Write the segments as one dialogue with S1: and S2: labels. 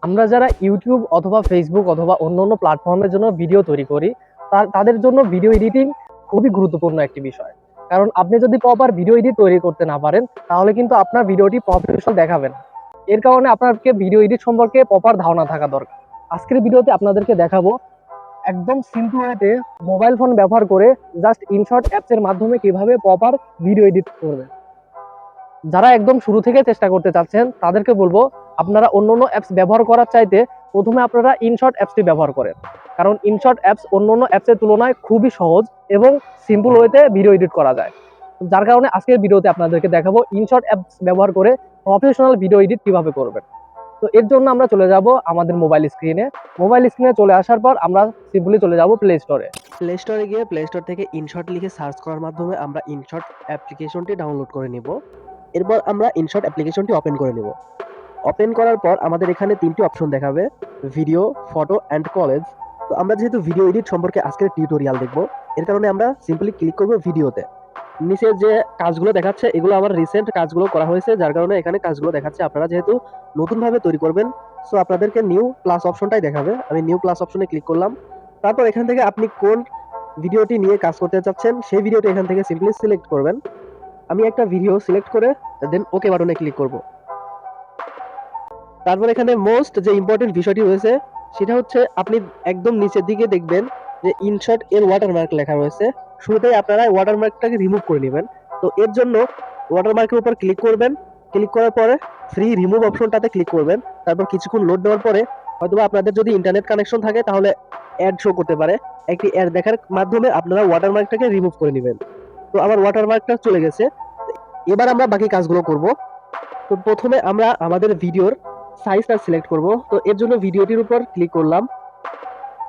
S1: আমরা যারা ইউটিউব অথবা ফেসবুক অথবা অন্যান্য প্ল্যাটফর্মের জন্য ভিডিও তৈরি করি, তাদের জন্য ভিডিও এডিটিং খুবই গুরুত্বপূর্ণ একটি বিষয়। কারণ আপনি যদি প্রপার ভিডিও এডিট তৈরি করতে না পারেন, তাহলে কিন্তু আপনার ভিডিওটি প্রফেশনাল দেখাবে না। এর কারণে আপনাকে ভিডিও এডিট সম্পর্কে প্রপার ধারণা থাকা দরকার। আজকের ভিডিওতে আপনাদেরকে দেখাবো একদম সিম্পল ওয়েতে মোবাইল ফোন ব্যবহার করে জাস্ট ইনশর্ট অ্যাপস এর মাধ্যমে কিভাবে প্রপার ভিডিও এডিট করবেন। যারা একদম শুরু থেকে চেষ্টা করতে চাচ্ছেন তাদেরকে বলবো, আপনারা অন্যান্য অ্যাপস ব্যবহার করার চাইতে প্রথমে আপনারা ইনশর্ট অ্যাপসটি ব্যবহার করেন। কারণ ইনশর্ট অ্যাপস অন্যান্য অ্যাপসের তুলনায় খুবই সহজ এবং সিম্পল ওয়েতে ভিডিও এডিট করা যায়। যার কারণে আজকের ভিডিওতে আপনাদেরকে দেখাবো ইনশর্ট অ্যাপস ব্যবহার করে প্রফেশনাল ভিডিও এডিট কিভাবে করবেন। তো এর জন্য আমরা চলে যাব আমাদের মোবাইল স্ক্রিনে চলে আসার পর আমরা সিম্পলি চলে যাব প্লে স্টোরে।
S2: প্লে স্টোরে গিয়ে প্লে স্টোর থেকে ইনশর্ট লিখে সার্চ করার মাধ্যমে আমরা ইনশর্ট অ্যাপ্লিকেশনটি ডাউনলোড করে নিব। এরপর আমরা ইনশর্ট অ্যাপ্লিকেশনটি ওপেন করে নিব। ওপেন করার পর আমাদের এখানে তিনটি অপশন দেখাবে, ভিডিও, ফটো অ্যান্ড কলেজ। তো আমরা যেহেতু ভিডিও এডিট সম্পর্কে আজকের টিউটোরিয়াল দেখব, এর কারণে আমরা সিম্পলি ক্লিক করব ভিডিওতে। নিচে যে কাজগুলো দেখাচ্ছে এগুলো আমার রিসেন্ট কাজগুলো করা হয়েছে, যার কারণে এখানে কাজগুলো দেখাচ্ছে। আপনারা যেহেতু নতুনভাবে তৈরি করবেন, সো আপনাদেরকে নিউ প্লাস অপশনটাই দেখাবে। আমি নিউ প্লাস অপশনে ক্লিক করলাম। তারপর এখান থেকে আপনি কোন ভিডিওটি নিয়ে কাজ করতে চাচ্ছেন সেই ভিডিওটি এখান থেকে সিম্পলি সিলেক্ট করবেন। আমি একটা ভিডিও সিলেক্ট করে দেন ওকে বাটনে ক্লিক করব। তারপর এখানে মোস্ট যে ইম্পর্টেন্ট বিষয়টি রয়েছে সেটা হচ্ছে আপনি একদম নিচের দিকে দেখবেন যে ইনশর্ট এর ওয়াটারমার্ক লেখা রয়েছে। শুরুতেই আপনারা ওয়াটারমার্কটাকে রিমুভ করে নেবেন। তো এর জন্য ওয়াটারমার্কের উপর ক্লিক করবেন। ক্লিক করার পরে ফ্রি রিমুভ অপশনটাতে ক্লিক করবেন। তারপর কিছুক্ষণ লোড দেওয়ার পরে হয়তোবা আপনাদের যদি ইন্টারনেট কানেকশন থাকে তাহলে অ্যাড শো করতে পারে। একটি অ্যাড দেখার মাধ্যমে আপনারা ওয়াটারমার্কটাকে রিমুভ করে নেবেন। তো আমার ওয়াটারমার্কটা চলে গেছে। এবার আমরা বাকি কাজগুলো করব। তো প্রথমে আমরা আমাদের ভিডিওর সাইজটা সিলেক্ট করব। তো এর জন্য ভিডিওটির উপর ক্লিক করলাম,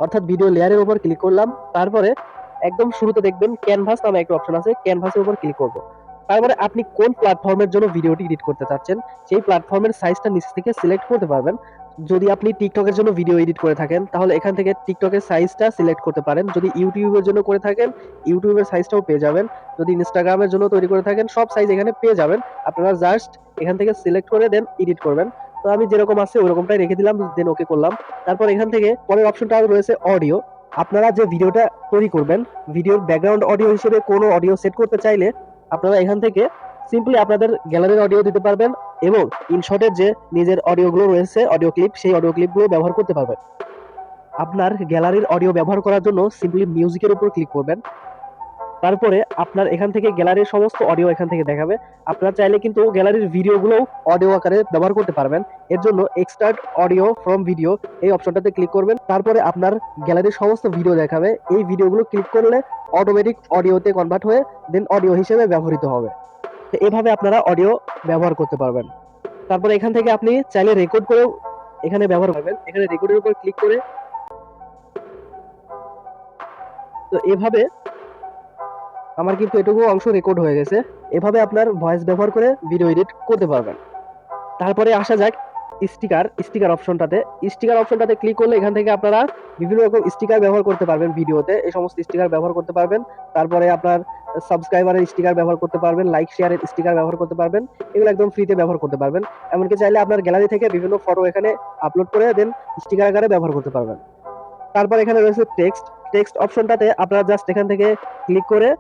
S2: অর্থাৎ ভিডিও লেয়ারের উপর ক্লিক করলাম। তারপরে একদম শুরুতে দেখবেন ক্যানভাস নামে একটা অপশন আছে, ক্যানভাসের উপর ক্লিক করব। তারপরে আপনি কোন প্ল্যাটফর্মের জন্য ভিডিওটি এডিট করতে চাচ্ছেন সেই প্ল্যাটফর্মের সাইজটা নিচ থেকে সিলেক্ট করতে পারবেন। যদি আপনি টিকটকের জন্য ভিডিও এডিট করে থাকেন তাহলে এখান থেকে টিকটকের সাইজটা সিলেক্ট করতে পারেন। যদি ইউটিউবের জন্য করে থাকেন ইউটিউবের সাইজটাও পেয়ে যাবেন। যদি ইনস্টাগ্রামের জন্য তৈরি করে থাকেন সব সাইজ এখানে পেয়ে যাবেন। আপনারা জাস্ট এখান থেকে সিলেক্ট করে দেন এডিট করবেন। তো আমি যেরকম আছে ওরকমটাই রেখে দিলাম, দেন ওকে করলাম। তারপর এখান থেকে পরের অপশনটা রয়েছে অডিও। আপনারা যে ভিডিওটা তৈরি করবেন ভিডিওর ব্যাকগ্রাউন্ড অডিও হিসেবে কোনো অডিও সেট করতে চাইলে আপনারা এখান থেকে সিম্পলি আপনাদের গ্যালারির অডিও দিতে পারবেন এবং ইনশর্টের যে নিজের অডিওগুলো রয়েছে অডিও ক্লিপ, সেই অডিও ক্লিপগুলো ব্যবহার করতে পারবেন। আপনার গ্যালারির অডিও ব্যবহার করার জন্য সিম্পলি মিউজিকের উপর ক্লিক করবেন। তারপরে আপনার এখান থেকে গ্যালারির সমস্ত অডিও এখান থেকে দেখাবে। আপনারা চাইলে কিন্তু গ্যালারির ভিডিওগুলোও অডিও আকারে ব্যবহার করতে পারবেন। এর জন্য এক্সট্রাক্ট অডিও ফ্রম ভিডিও এই অপশনটাতে ক্লিক করবেন। তারপরে আপনার গ্যালারির সমস্ত ভিডিও দেখাবে। এই ভিডিওগুলো ক্লিক করলে অটোমেটিক অডিওতে কনভার্ট হয়ে দেন অডিও হিসেবে ব্যবহৃত হবে। তো এভাবে আপনারা অডিও ব্যবহার করতে পারবেন। তারপরে এখান থেকে আপনি চাইলে রেকর্ড করেও এখানে ব্যবহার করবেন। এখানে রেকর্ডের উপর ক্লিক করে তো এভাবে আমার কিন্তু এটুকু অংশ রেকর্ড হয়ে গেছে। এভাবে আপনার ভয়েস ব্যবহার করে ভিডিও এডিট করতে পারবেন। তারপরে আসা যাক স্টিকার অপশনটাতে ক্লিক করলে এখান থেকে আপনারা বিভিন্ন রকম স্টিকার ব্যবহার করতে পারবেন ভিডিওতে। এই সমস্ত স্টিকার ব্যবহার করতে পারবেন। তারপরে আপনার সাবস্ক্রাইবারের স্টিকার ব্যবহার করতে পারবেন, লাইক শেয়ারের স্টিকার ব্যবহার করতে পারবেন। এগুলো একদম ফ্রিতে ব্যবহার করতে পারবেন। এমনকি চাইলে আপনার গ্যালারি থেকে বিভিন্ন ফটো এখানে আপলোড করে দেন স্টিকার আকারে ব্যবহার করতে পারবেন। তারপর এখানে রয়েছে টেক্সট অপশনটাতে আপনারা জাস্ট এখান থেকে ক্লিক করে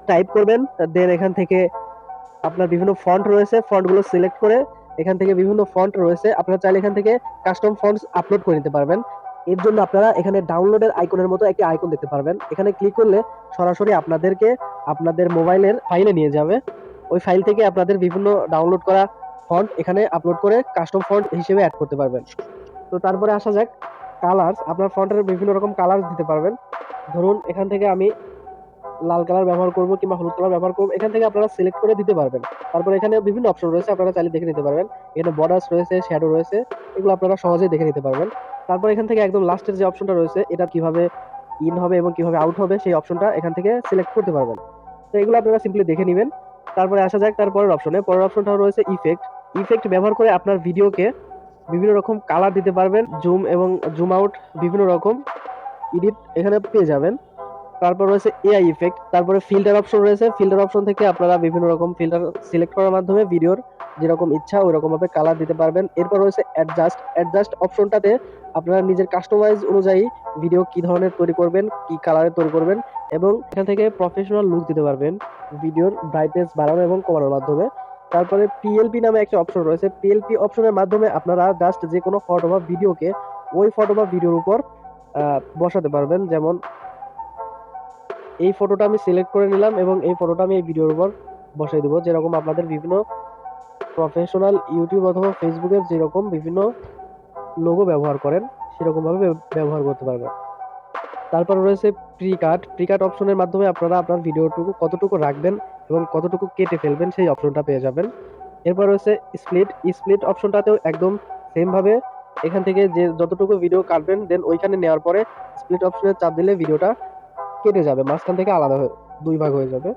S2: টাইপ করবেন। দেন এখান থেকে আপনার বিভিন্ন ফন্ট রয়েছে, ফন্টগুলো সিলেক্ট করে এখান থেকে বিভিন্ন ফন্ট রয়েছে, আপনারা চাইলে এখান থেকে কাস্টম ফন্টস আপলোড করে নিতে পারবেন। এর জন্য আপনারা এখানে ডাউনলোডের আইকনের মতো একটি আইকন দেখতে পারবেন। এখানে ক্লিক করলে সরাসরি আপনাদেরকে আপনাদের মোবাইলের ফাইলে নিয়ে যাবে। ওই ফাইল থেকে আপনাদের বিভিন্ন ডাউনলোড করা ফন্ট এখানে আপলোড করে কাস্টম ফন্ট হিসেবে অ্যাড করতে পারবেন। তো তারপরে আসা যাক কালার্স। আপনার ফন্টের বিভিন্ন রকম কালার দিতে পারবেন। ধরুন এখান থেকে আমি লাল কালার ব্যবহার করব কিংবা হলুদ কালার ব্যবহার করব, এখান থেকে আপনারা সিলেক্ট করে দিতে পারবেন। তারপর এখানে বিভিন্ন অপশন রয়েছে, আপনারা চাইলে দেখে নিতে পারবেন। এখানে বর্ডার্স রয়েছে, শ্যাডো রয়েছে, এগুলো আপনারা সহজেই দেখে নিতে পারবেন। তারপর এখান থেকে একদম লাস্টের যে অপশনটা রয়েছে এটা কিভাবে ইন হবে এবং কিভাবে আউট হবে সেই অপশনটা এখান থেকে সিলেক্ট করতে পারবেন। তো এগুলো আপনারা সিম্পলি দেখে নেবেন। তারপরে আসা যাক তারপরের অপশনে। পরের অপশনটা রয়েছে ইফেক্ট ব্যবহার করে আপনার ভিডিওকে বিভিন্ন রকম কালার দিতে পারবেন, জুম এবং জুম আউট বিভিন্ন রকম এডিট এখানে পেয়ে যাবেন। তারপর রয়েছে এআই ইফেক্ট, তারপরে ফিল্টার অপশন রয়েছে। ফিল্টার অপশন থেকে আপনারা বিভিন্ন রকম ফিল্টার সিলেক্ট করার মাধ্যমে ভিডিওর যেরকম ইচ্ছা ওই রকম ভাবে কালার দিতে পারবেন। এরপর রয়েছে অ্যাডজাস্ট। অ্যাডজাস্ট অপশনটাতে আপনারা নিজের কাস্টমাইজ অনুযায়ী ভিডিও কি ধরনের তৈরি করবেন, কি কালারে তৈরি করবেন, এবং এখান থেকে প্রফেশনাল লুক দিতে পারবেন ভিডিওর ব্রাইটনেস বাড়ানো এবং কমানোর মাধ্যমে। তারপরে পিএলপি নামে একটা অপশন রয়েছে। পিএলপি অপশনের মাধ্যমে আপনারা জাস্ট যে কোনো ফটো বা ভিডিওকে ওই ফটো বা ভিডিওর উপর বসাতে পারবেন। যেমন এই ফটোটা আমি সিলেক্ট করে নিলাম এবং এই ফটোটা আমি এই ভিডিওর উপর বসাই দেবো। যেরকম আপনাদের বিভিন্ন প্রফেশনাল ইউটিউব অথবা ফেসবুকের যেরকম বিভিন্ন লোগো ব্যবহার করেন সেরকম ভাবে ব্যবহার করতে পারবেন। তারপর রয়েছে প্রিকাট। প্রিকাট অপশনের মাধ্যমে আপনারা আপনার ভিডিওটুকু কতটুকু রাখবেন এবং কতটুকু কেটে ফেলবেন সেই অপশনটা পেয়ে যাবেন। এরপর রয়েছে স্প্লিট। স্প্লিট অপশনটাতেও একদম সেম ভাবে এখান থেকে যে যতটুকু ভিডিও কাটবেন দেন ওইখানে নেওয়ার পরে স্প্লিট অপশনে চাপ দিলে ভিডিওটা কেটে যাবে, মাঝখান থেকে আলাদা হয়ে দুই ভাগ হয়ে যাবে।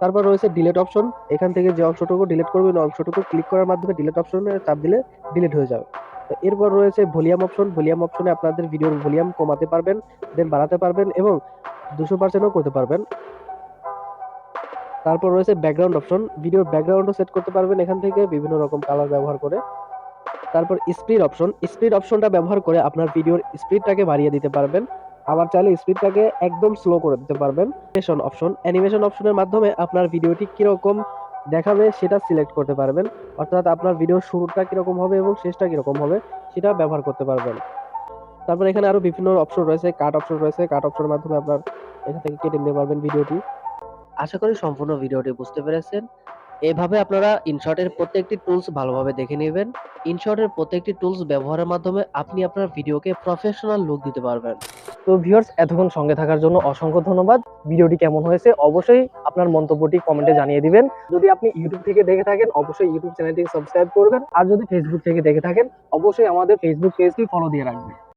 S2: তারপর রয়েছে ডিলিট অপশন। এখান থেকে যে অংশটুকু ডিলিট করবেন ওই অংশটুকু ক্লিক করার মাধ্যমে ডিলিট অপশনে চাপ দিলে ডিলিট হয়ে যাবে। তো এরপর রয়েছে ভলিউম অপশন। ভলিউম অপশনে আপনাদের ভিডিওর ভলিউম কমাতে পারবেন, দেন বাড়াতে পারবেন এবং 200%ও করতে পারবেন। তারপর রয়েছে ব্যাকগ্রাউন্ড অপশন। ভিডিওর ব্যাকগ্রাউন্ডও সেট করতে পারবেন এখান থেকে বিভিন্ন রকম কালার ব্যবহার করে। তারপর স্পিড অপশন। স্পিড অপশনটা ব্যবহার করে আপনার ভিডিওর স্পিডটাকে বাড়িয়ে দিতে পারবেন, আবার চাইলে স্পিডটাকে একদম স্লো করে দিতে পারবেন। Animation option. অ্যানিমেশন অপশনের মাধ্যমে আপনার ভিডিওটি কিরকম দেখাবে সেটা সিলেক্ট করতে পারবেন, অর্থাৎ আপনার ভিডিওর শুরুটা কিরকম হবে এবং শেষটা কিরকম হবে সেটা ব্যবহার করতে পারবেন। তারপর এখানে আরো বিভিন্ন অপশন রয়েছে। কাট অপশন রয়েছে। কাট অপশনের মাধ্যমে আপনার এখান থেকে কেটে নিতে পারবেন ভিডিওটি। আশা করি সম্পূর্ণ ভিডিওটি বুঝতে পেরেছেন। এভাবে আপনারা ইনশটের প্রত্যেকটি টুলস ভালোভাবে দেখে নেবেন। ইনশটের প্রত্যেকটি টুলস ব্যবহারের মাধ্যমে আপনি আপনার ভিডিওকে প্রফেশনাল লুক দিতে পারবেন।
S1: তো ভিউয়ার্স, এতক্ষণ সঙ্গে থাকার জন্য অসংখ্য ধন্যবাদ। ভিডিওটি কেমন হয়েছে অবশ্যই আপনার মন্তব্যটি কমেন্টে জানিয়ে দিবেন। যদি আপনি ইউটিউব থেকে দেখে থাকেন অবশ্যই ইউটিউব চ্যানেলটি সাবস্ক্রাইব করবেন, আর যদি ফেসবুক থেকে দেখে থাকেন অবশ্যই আমাদের ফেসবুক পেজটি ফলো দিয়ে রাখবেন।